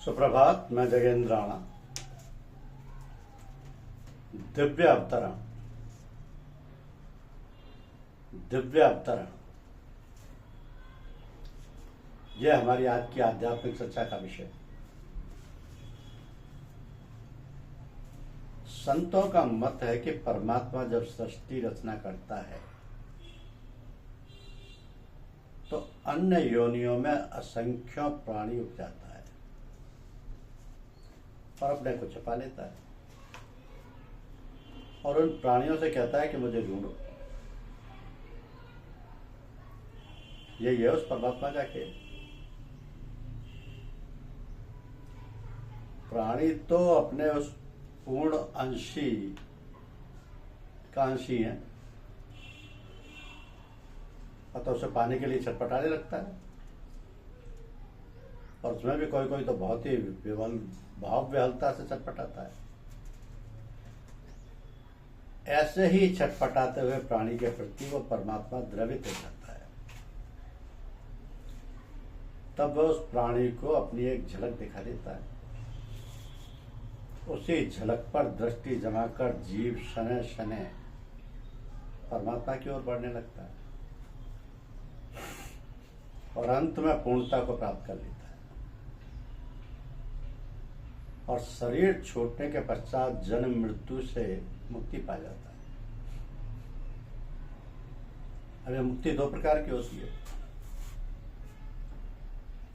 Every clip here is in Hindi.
सुप्रभात। मैं जगेंद्र राणा। दिव्य अवतरण, दिव्य अवतरण, यह हमारी आज की आध्यात्मिक चर्चा का विषय। संतों का मत है कि परमात्मा जब सृष्टि रचना करता है तो अन्य योनियों में असंख्यों प्राणी उपजाता है और अपने को छिपा लेता है और उन प्राणियों से कहता है कि मुझे ढूंढो। यही है उस परमात्मा का खेल। प्राणी तो अपने उस पूर्ण अंशी का अंशी है, तो उसे पाने के लिए छटपटाने लगता है और उसमें भी कोई कोई तो बहुत ही भाव विहलता से छटपटाता है। ऐसे ही छटपटाते हुए प्राणी के प्रति वो परमात्मा द्रवित हो जाता है। तब वह उस प्राणी को अपनी एक झलक दिखा देता है। उसी झलक पर दृष्टि जमाकर जीव शनै शनै परमात्मा की ओर बढ़ने लगता है और अंत में पूर्णता को प्राप्त कर लेता है और शरीर छूटने के पश्चात जन्म मृत्यु से मुक्ति पा जाता है। अब यह मुक्ति दो प्रकार की होती है।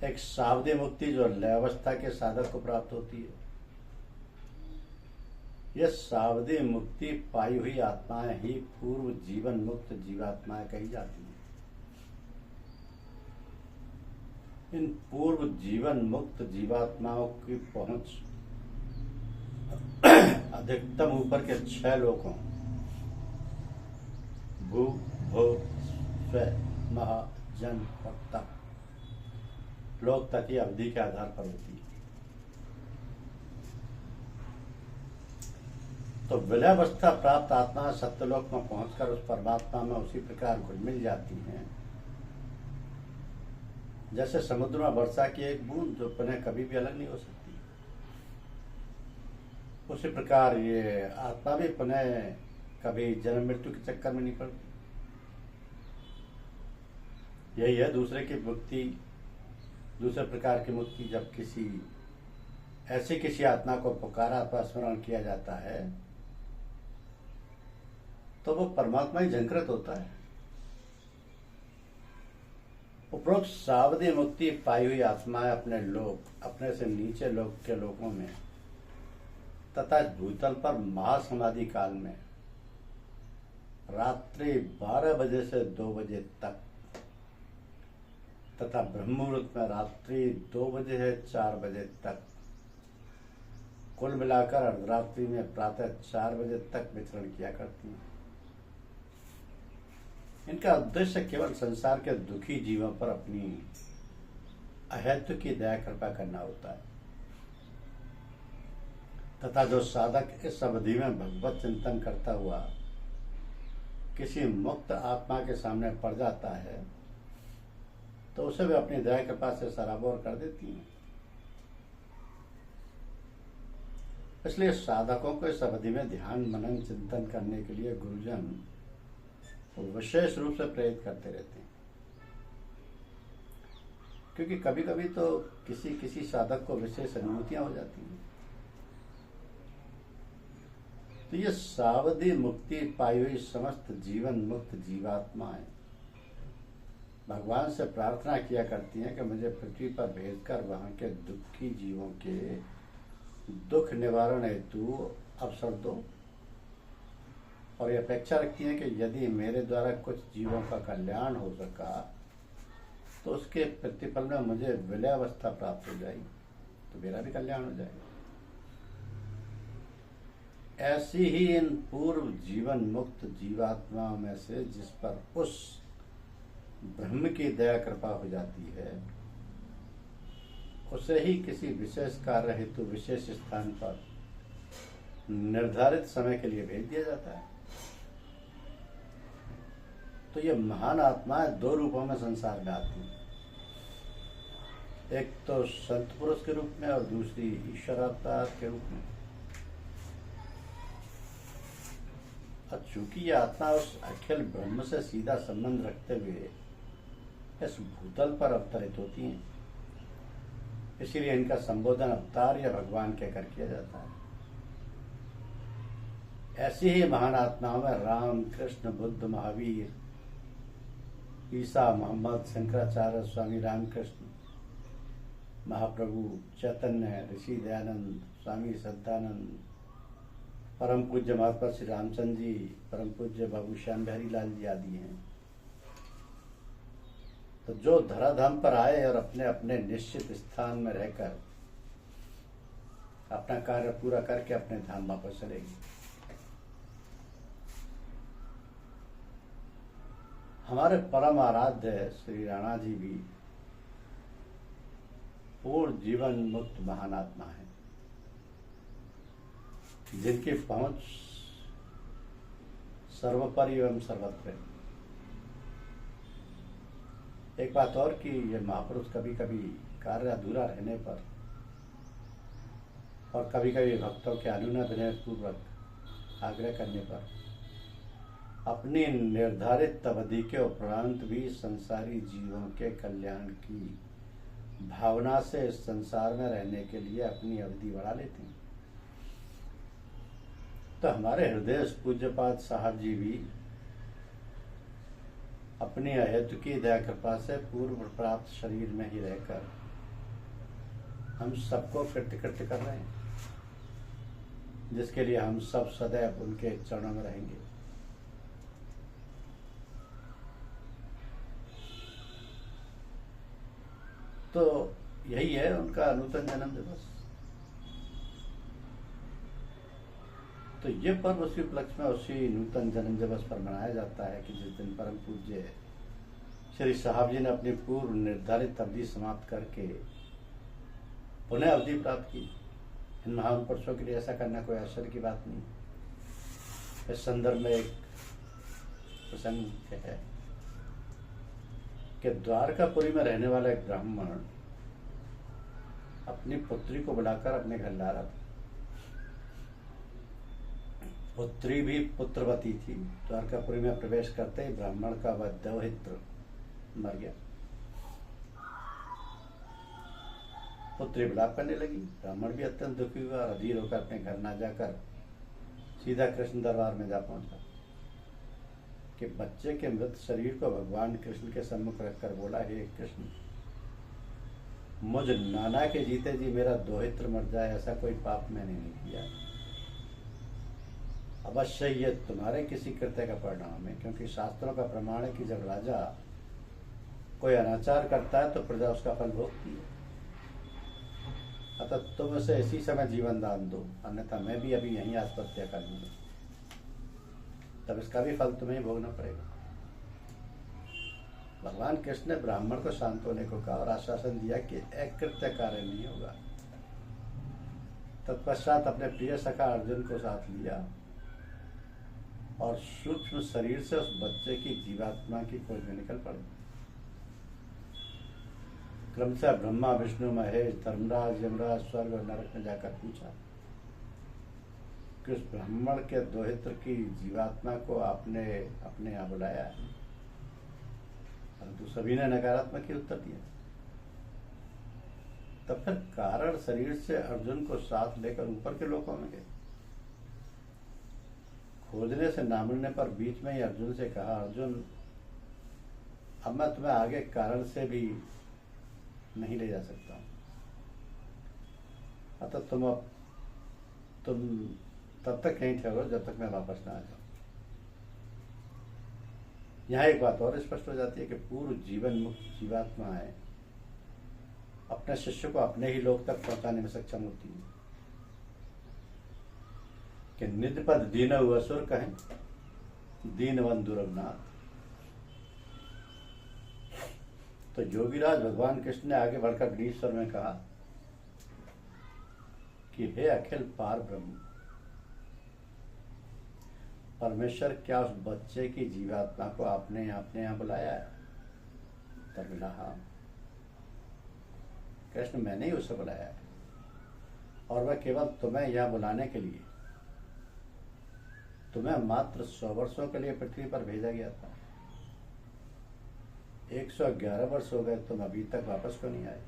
एक सावधि मुक्ति जो लय अवस्था के साधक को प्राप्त होती है। यह सावधि मुक्ति पाई हुई आत्माएं ही पूर्व जीवन मुक्त जीवात्माएं कही जाती हैं। इन पूर्व जीवन मुक्त जीवात्माओं की पहुंच अधिकतम ऊपर के 6 लोकों भू भो स्व महा जन और तप लोक तक की अवधि के आधार पर होती है। तो विलयावस्था प्राप्त आत्मा सत्यलोक में पहुंचकर उस परमात्मा में उसी प्रकार घुल मिल जाती हैं जैसे समुद्र में वर्षा की एक बूंद जो पुनः कभी भी अलग नहीं हो सकती। उसी प्रकार ये आत्मा भी पुनः कभी जन्म मृत्यु के चक्कर में नहीं पड़ती। यही है दूसरे की मुक्ति, दूसरे प्रकार की मुक्ति। जब किसी आत्मा को पुकारा अथवा स्मरण किया जाता है तो वो परमात्मा ही झंकृत होता है। उपरोक्त सावधि मुक्ति पाई हुई आत्माएं अपने से नीचे लोक के लोकों में तथा भूतल पर महासमाधि काल में रात्रि 12 बजे से 2 बजे तक तथा ब्रह्म मुहूर्त में रात्रि 2 बजे से 4 बजे तक कुल मिलाकर अर्धरात्रि में प्रातः 4 बजे तक विचरण किया करती हैं। इनका उद्देश्य केवल संसार के दुखी जीवों पर अपनी अहेतु की दया कृपा करना होता है तथा जो साधक इस अवधि में भगवत चिंतन करता हुआ किसी मुक्त आत्मा के सामने पड़ जाता है तो उसे भी अपनी दया कृपा से सराबोर कर देती हैं। इसलिए साधकों को इस अवधि में ध्यान मनन चिंतन करने के लिए गुरुजन विशेष रूप से प्रेरित करते रहते हैं, क्योंकि कभी कभी तो किसी साधक को विशेष अनुभूतियां हो जाती हैं। तो ये सावधि मुक्ति पाई हुई समस्त जीवन मुक्त जीवात्माएं भगवान से प्रार्थना किया करती हैं कि मुझे पृथ्वी पर भेजकर वहां के दुखी जीवों के दुख निवारण हेतु अवसर दो और ये अपेक्षा रखती हैं कि यदि मेरे द्वारा कुछ जीवों का कल्याण हो सका तो उसके प्रतिफल में मुझे विलयावस्था प्राप्त हो जाएगी तो मेरा भी कल्याण हो जाएगा। ऐसी ही इन पूर्व जीवन मुक्त जीवात्माओं में से जिस पर उस ब्रह्म की दया कृपा हो जाती है उसे ही किसी विशेष कार्य हेतु विशेष स्थान पर निर्धारित समय के लिए भेज दिया जाता है। तो ये महान आत्माएं 2 रूपों में संसार में आती हैं। एक तो संत पुरुष के रूप में और दूसरी ईश्वर अवतार के रूप में। और चूंकि ये आत्मा उस अखिल ब्रह्म से सीधा संबंध रखते हुए इस भूतल पर अवतरित होती हैं, इसीलिए इनका संबोधन अवतार या भगवान कहकर किया जाता है। ऐसी ही महान आत्माओं में राम, कृष्ण, बुद्ध, महावीर, ईसा, मोहम्मद, शंकराचार्य, स्वामी रामकृष्ण, महाप्रभु चैतन्य, ऋषि दयानंद, स्वामी सद्दानंद, परम पूज्य महात्मा श्री रामचंद्र जी, परम पूज्य बाबू श्याम बिहारी लाल जी आदि हैं। तो जो धराधाम पर आए और अपने अपने निश्चित स्थान में रहकर अपना कार्य पूरा करके अपने धाम वापस चलेगी। हमारे परम आराध्य श्री राणा जी भी पूर्ण जीवन मुक्त महान आत्मा है, जिनकी पहुंच सर्वोपरि एवं सर्वत्र। एक बात और कि ये महापुरुष कभी कभी कार्य अधूरा रहने पर और कभी कभी भक्तों के अनुनय विनय पूर्वक आग्रह करने पर अपनी निर्धारित अवधि के उपरांत भी संसारी जीवों के कल्याण की भावना से इस संसार में रहने के लिए अपनी अवधि बढ़ा लेते हैं। तो हमारे हृदय पूज्यपाद साहब जी भी अपनी अहेतु की दया कृपा से पूर्व प्राप्त शरीर में ही रहकर हम सबको कृत्य कर रहे हैं, जिसके लिए हम सब सदैव उनके चरणों में रहेंगे। तो यही है उनका नूतन जन्म दिवस। तो ये पर्व उसी उपलक्ष्य में उसी नूतन जन्म दिवस पर मनाया जाता है कि जिस दिन परम पूज्य श्री साहब जी ने अपनी पूर्व निर्धारित अवधि समाप्त करके पुनः अवधि प्राप्त की। इन महान पुरुषों के लिए ऐसा करना कोई आश्चर्य की बात नहीं। इस संदर्भ में एक प्रसंग है कि द्वारकापुरी में रहने वाला एक ब्राह्मण अपनी पुत्री को बुलाकर अपने घर ला रहा था। पुत्री भी पुत्रवती थी। द्वारकापुरी में प्रवेश करते ही ब्राह्मण का वह दौहित्र मर गया। पुत्री विलाप करने लगी। ब्राह्मण भी अत्यंत दुखी हुआ और अधीर होकर अपने घर न जाकर सीधा कृष्ण दरबार में जा पहुंचा कि बच्चे के मृत शरीर को भगवान कृष्ण के सम्मुख रखकर बोला, हे कृष्ण, मुझ नाना के जीते जी मेरा दोहित्र मर जाए ऐसा कोई पाप मैंने नहीं किया। अवश्य ये तुम्हारे किसी कृत्य का परिणाम है, क्योंकि शास्त्रों का प्रमाण है कि जब राजा कोई अनाचार करता है तो प्रजा उसका फल भोगती है। अतः तुम उसे इसी समय जीवन दान दो, अन्यथा मैं भी अभी यहीं आत्महत्या कर लूंगा, तब इसका भी फल तुम्हें भोगना पड़ेगा। भगवान कृष्ण ने ब्राह्मण को शांत होने को कहा और आश्वासन दिया कि अकृत्य कार्य नहीं होगा। तत्पश्चात अपने प्रिय सखा अर्जुन को साथ लिया और सूक्ष्म शरीर से उस बच्चे की जीवात्मा की खोज में निकल पड़े। क्रमशः ब्रह्मा, विष्णु, महेश, धर्मराज, यमराज, स्वर्ग और नरक में जाकर पूछा कि उस ब्राह्मण के दोहित्र की जीवात्मा को आपने अपने यहाँ बुलाया है, परंतु सभी ने नकारात्मक ही उत्तर दिया। तब फिर कारण शरीर से अर्जुन को साथ लेकर ऊपर के लोकों में गए। खोजने से ना मिलने पर बीच में ही अर्जुन से कहा, अर्जुन, अब मैं तुम्हें आगे कारण से भी नहीं ले जा सकता हूं, अतः तुम तब तक कहीं ठहरो जब तक मैं वापस ना आ जाऊं। यहाँ एक बात और स्पष्ट हो जाती है कि पूर्व जीवन मुक्त जीवात्माएं अपने शिष्य को अपने ही लोक तक पहुंचाने में सक्षम होती है कि निज पद दीनहु असुर कहें, दीनवंधु रघुनाथ। तो योगीराज भगवान कृष्ण ने आगे बढ़कर ग्रीश्वर में कहा कि हे अखिल पार ब्रह्म, परमेश्वर, क्या उस बच्चे की जीवात्मा को आपने अपने यहाँ बुलाया है? तब मिला हाँ। कृष्ण मैंने ही उसे बुलाया है, और वह केवल तुम्हें यह बुलाने के लिए, तुम्हें मात्र 100 वर्षों के लिए पृथ्वी पर भेजा गया था। 111 वर्ष हो गए, तुम अभी तक वापस क्यों नहीं आए?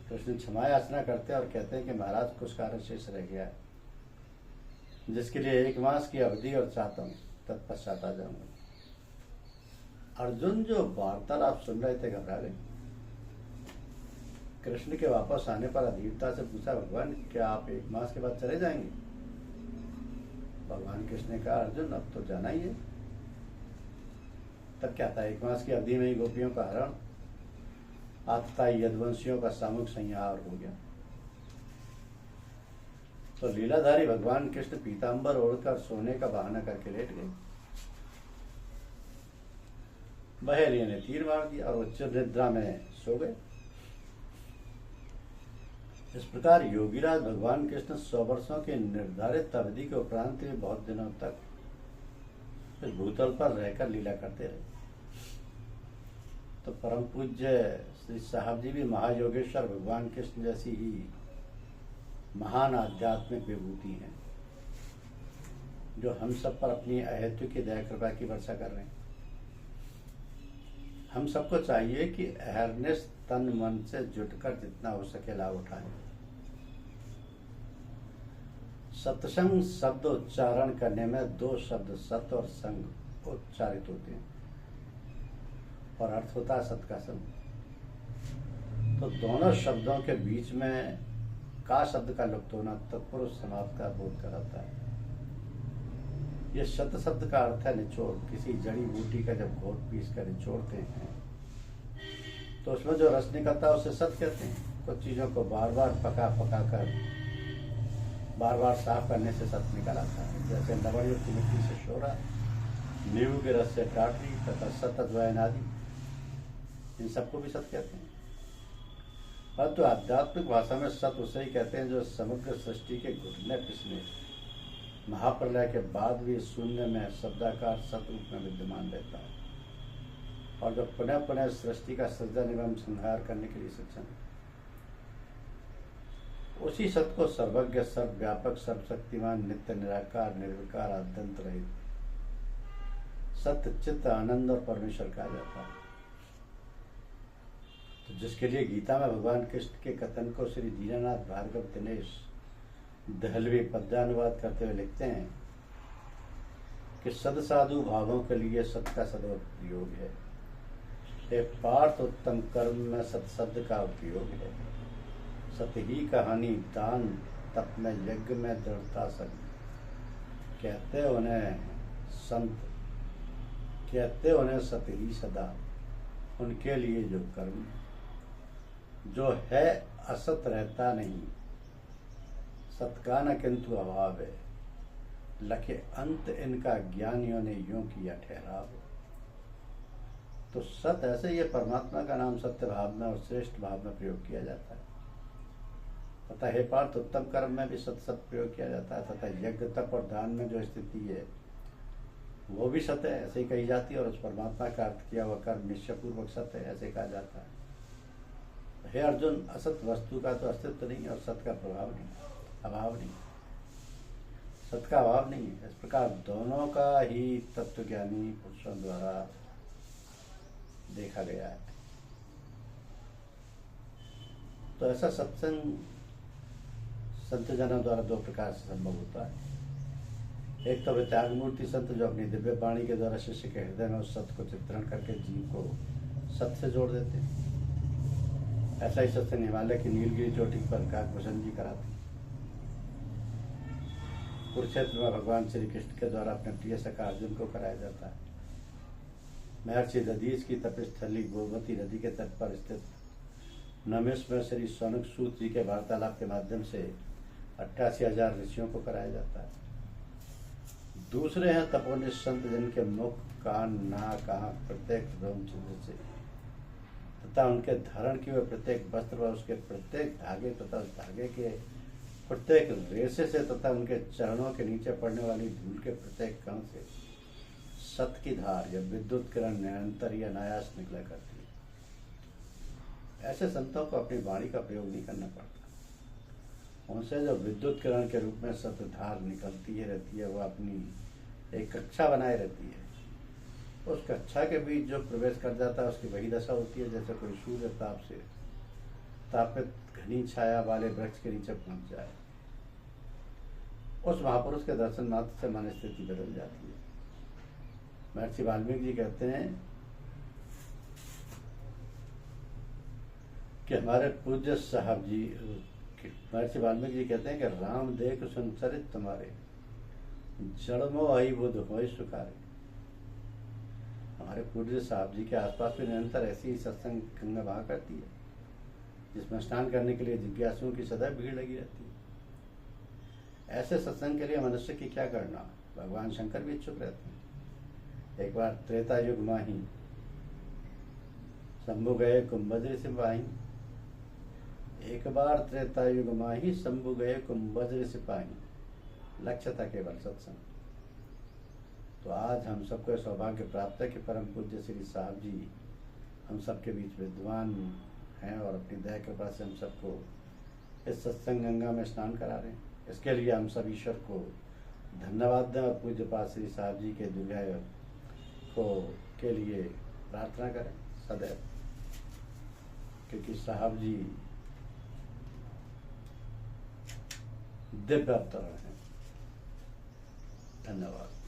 कृष्ण क्षमा याचना करते और कहते हैं कि महाराज कुछ कार्य शेष रह गया है, जिसके लिए 1 मास की अवधि और चाहता हूँ, तत्पश्चात आ जाऊंगा। अर्जुन जो वार्तालाप सुन रहे थे घबरा गए। कृष्ण के वापस आने पर अधीरता से पूछा, भगवान क्या आप 1 मास के बाद चले जाएंगे? भगवान कृष्ण ने कहा, अर्जुन अब तो जाना ही है। तब क्या था, 1 मास की अवधि में ही गोपियों का हरण, आतताई यदुवंशियों का सामूहिक संहार हो गया। तो लीलाधारी भगवान कृष्ण पीतांबर ओढ़कर सोने का बहाना करके लेट गए। बहेलिया ने तीर मार दिया और उच्च निद्रा में सो गए। इस प्रकार योगीराज भगवान कृष्ण 100 वर्षों के निर्धारित अवधि के उपरांत भी बहुत दिनों तक इस भूतल पर रहकर लीला करते रहे। तो परम पूज्य श्री साहब जी भी महायोगेश्वर भगवान कृष्ण जैसी ही महान आध्यात्मिक विभूति हैं, जो हम सब पर अपनी अहेतु की दया कृपा की वर्षा कर रहे हैं। हम सबको चाहिए कि अहरनिश तन मन से जुटकर जितना हो सके लाभ उठाएं। सत्संग शब्द उच्चारण करने में 2 शब्द सत और संग उच्चारित होते हैं, और अर्थ होता है सत का संग। तो दोनों शब्दों के बीच में का शब्द का लुप्त होना तत्पुरुष समाप्त का बोध कराता है। यह शत शब्द का अर्थ है निचोड़। किसी जड़ी बूटी का जब घोट पीस कर निचोड़ते हैं तो उसमें जो रस निकलता है उसे सत कहते हैं। कुछ चीज़ों को बार बार पका कर बार बार साफ करने से सत निकल आता है। जैसे लवणयुक्त मिट्टी से शोरा, नींबू के रस से टाटरी तथा सत अजवाइन आदि, इन सबको भी सत कहते हैं। परंतु आध्यात्मिक भाषा में सत उसे ही कहते हैं जो समग्र सृष्टि के घुटने पिसने महाप्रलय के बाद भी शून्य में शब्दाकार सत रूप में विद्यमान रहता है, और जो पुनः पुनः सृष्टि का सृजन एवं संहार करने के लिए सक्षम है। उसी सत को सर्वज्ञ, सर्वव्यापक, सर्वशक्तिमान, नित्य निराकार, निर्विकार, आद्यंत रहित सत्य, चित्त, आनंद और परमेश्वर कहा जाता है। तो जिसके लिए गीता में भगवान कृष्ण के कथन को श्री दीनानाथ भार्गव दिनेश दहलवी पद्यानुवाद करते हुए लिखते हैं कि सद साधु भावों के लिए सत का सदुपयोग है। हे पार्थ, उत्तम कर्म में सत शब्द का उपयोग है। सत ही कहानी दान, तप में, यज्ञ में दृढ़ता संग। कहते उन्हें सत ही सदा, उनके लिए जो कर्म जो है असत रहता नहीं। सत का न किंतु अभाव है, लखे अंत इनका ज्ञानियों ने यूं किया ठहराव। तो सत ऐसे ये परमात्मा का नाम सत्य भाव में और श्रेष्ठ भाव में प्रयोग किया जाता है। तथा हे पार्थ, उत्तम कर्म में भी सत प्रयोग किया जाता है, तथा यज्ञ, तप और दान में जो स्थिति है वो भी सत्य है ऐसे ही कही जाती है, और उस परमात्मा का अर्थ किया हुआ कर्म निश्चयपूर्वक सत्य है ऐसे कहा जाता है। हे अर्जुन, असत वस्तु का तो अस्तित्व नहीं और सत का प्रभाव नहीं, अभाव नहीं, सत का अभाव नहीं है। इस प्रकार दोनों का ही तत्वज्ञानी पुरुषों द्वारा देखा गया है। तो ऐसा सत्संग संत जनों द्वारा 2 प्रकार से संभव होता है। एक तो वे त्यागमूर्ति संत जो अपनी दिव्य वाणी के द्वारा शिष्य के हृदय में उस सत्य को चित्रण करके जीव को सत्य से जोड़ देते हैं। ऐसा ही सत्संग हिमालय की नीलगिरी चोटी पर काकभूषण जी कराते हैं। कुरुक्षेत्र में भगवान श्री कृष्ण के द्वारा अपने प्रिय सखा अर्जुन को कराया जाता है। महर्षि दधीच की तपस्थली गोमती नदी के तट पर स्थित नमेश में श्री सौनक सूत जी के वार्तालाप के माध्यम से 88,000 ऋषियों को कराया जाता है। दूसरे हैं तपोनिष्ठ संत जिनके मुख, कान, नाक, आँख प्रत्येक ब्रह्मचर्य से तथा उनके धारण किए हुए प्रत्येक वस्त्र व उसके प्रत्येक धागे तथा उस धागे के प्रत्येक रेशे से तथा उनके चरणों के नीचे पड़ने वाली धूल के प्रत्येक कण से सत की धार या विद्युत किरण निरंतर या अनायास निकला करती है। ऐसे संतों को अपनी वाणी का प्रयोग नहीं करना पड़ता। उनसे जो विद्युत किरण के रूप में शब्दधार निकलती है रहती है, वह अपनी एक कक्षा बनाए रहती है। उस कक्षा के बीच जो प्रवेश कर जाता है उसकी वही दशा होती है जैसे कोई सूर्य ताप से तापित घनी छाया वाले वृक्ष के नीचे पहुंच जाए। उस महापुरुष के दर्शन मात्र से मन स्थिति बदल जाती है। महर्षि वाल्मीकि जी कहते हैं कि हमारे पूज्य साहब जी, महर्षि वाल्मीकि जी कहते हैं कि राम देख संचरित तुम्हारे, जड़मो आई बुध हो सुखारे। हमारे पूज्य साहब जी के आसपास भी निरंतर ऐसी ही सत्संग गंगा बहा करती है, जिसमें स्नान करने के लिए जिज्ञासुओं की सदैव भीड़ लगी रहती है। ऐसे सत्संग के लिए मनुष्य की क्या करना, भगवान शंकर भी इच्छुक रहते हैं। एक बार त्रेता युग माही शंभु गए कुंभद्र सिपाही, एक बार त्रेता युग माही शंभु गए कुंभद्र सिपाही, लक्ष्य था केवल सत्संग। तो आज हम सबको सौभाग्य प्राप्त है कि परम पूज्य श्री साहब जी हम सबके बीच विद्वान हैं और अपनी दया कृपा से हम सबको इस सत्संग गंगा में स्नान करा रहे हैं। इसके लिए हम सब ईश्वर को धन्यवाद दें और पूज्य पाद श्री साहब जी के दीर्घायु को के लिए प्रार्थना करें सदैव, क्योंकि साहब जी दिव्य अवतरण है। धन्यवाद।